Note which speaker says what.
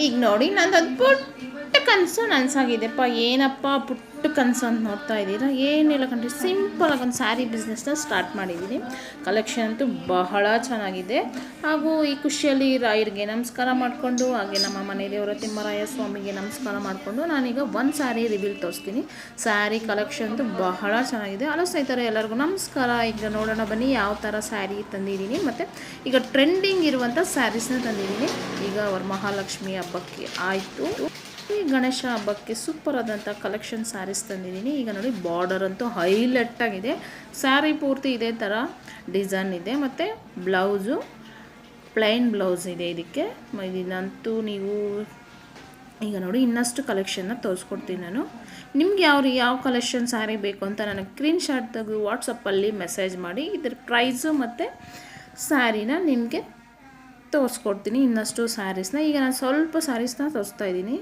Speaker 1: ಈಗ ನೋಡಿ ನಂದು ಪುಟ್ಟ ಕನಸು ನನಸಾಗಿದೆಪ್ಪ. ಏನಪ್ಪ ಪುಟ್ಟ ಕನಸು ಅಂತ ನೋಡ್ತಾ ಇದ್ದೀರಾ? ಏನಿಲ್ಲ ಕಣ್ರಿ, ಸಿಂಪಲಾಗಿ ಒಂದು ಸ್ಯಾರಿ ಬಿಸ್ನೆಸ್ನ ಸ್ಟಾರ್ಟ್ ಮಾಡಿದ್ದೀನಿ. ಕಲೆಕ್ಷನ್ ಅಂತೂ ಬಹಳ ಚೆನ್ನಾಗಿದೆ. ಹಾಗೂ ಈ ಖುಷಿಯಲ್ಲಿ ರಾಯರಿಗೆ ನಮಸ್ಕಾರ ಮಾಡಿಕೊಂಡು, ಹಾಗೆ ನಮ್ಮ ಮನೆ ದೇವರ ತಿಮ್ಮರಾಯ ಸ್ವಾಮಿಗೆ ನಮಸ್ಕಾರ ಮಾಡಿಕೊಂಡು ನಾನೀಗ ಒಂದು ಸ್ಯಾರಿ ರಿವೀಲ್ ತೋರಿಸ್ತೀನಿ. ಸ್ಯಾರಿ ಕಲೆಕ್ಷನ್ ಅಂತೂ ಬಹಳ ಚೆನ್ನಾಗಿದೆ. ಹಲೋ ಸ್ನೇಹಿತರೆ, ಎಲ್ಲರಿಗೂ ನಮಸ್ಕಾರ. ಈಗ ನೋಡೋಣ ಬನ್ನಿ ಯಾವ ಥರ ಸ್ಯಾರಿ ತಂದಿದ್ದೀನಿ. ಮತ್ತು ಈಗ ಟ್ರೆಂಡಿಂಗ್ ಇರುವಂಥ ಸ್ಯಾರೀಸ್ನ ತಂದಿದ್ದೀನಿ. ಈಗ ವರಮಹಾಲಕ್ಷ್ಮಿ ಹಬ್ಬಕ್ಕೆ ಆಯಿತು, ಈ ಗಣೇಶ ಹಬ್ಬಕ್ಕೆ ಸೂಪರ್ ಆದಂಥ ಕಲೆಕ್ಷನ್ ಸ್ಯಾರೀಸ್ ತಂದಿದ್ದೀನಿ. ಈಗ ನೋಡಿ, ಬಾರ್ಡರ್ ಅಂತೂ ಹೈಲೈಟ್ ಆಗಿದೆ. ಸ್ಯಾರಿ ಪೂರ್ತಿ ಇದೇ ಥರ ಡಿಸೈನ್ ಇದೆ. ಮತ್ತು ಬ್ಲೌಸು ಪ್ಲೈನ್ ಬ್ಲೌಸ್ ಇದೆ ಇದಕ್ಕೆ. ಇದನ್ನಂತೂ ನೀವು ಈಗ ನೋಡಿ ಇನ್ನಷ್ಟು ಕಲೆಕ್ಷನ್ನ ತೋರಿಸ್ಕೊಡ್ತೀನಿ ನಾನು. ನಿಮ್ಗೆ ಯಾವ ಕಲೆಕ್ಷನ್ ಸ್ಯಾರಿ ಬೇಕು ಅಂತ ನನಗೆ ಸ್ಕ್ರೀನ್ಶಾಟ್ ತೆಗೆದು ವಾಟ್ಸಪ್ಪಲ್ಲಿ ಮೆಸೇಜ್ ಮಾಡಿ ಇದ್ರ ಪ್ರೈಸು ಮತ್ತು ಸ್ಯಾರಿನ ನಿಮಗೆ ತೋರಿಸ್ಕೊಡ್ತೀನಿ. ಇನ್ನಷ್ಟು ಸ್ಯಾರೀಸ್ನ ಈಗ ನಾನು ಸ್ವಲ್ಪ ಸ್ಯಾರೀಸ್ನ ತೋರಿಸ್ತಾ ಇದ್ದೀನಿ.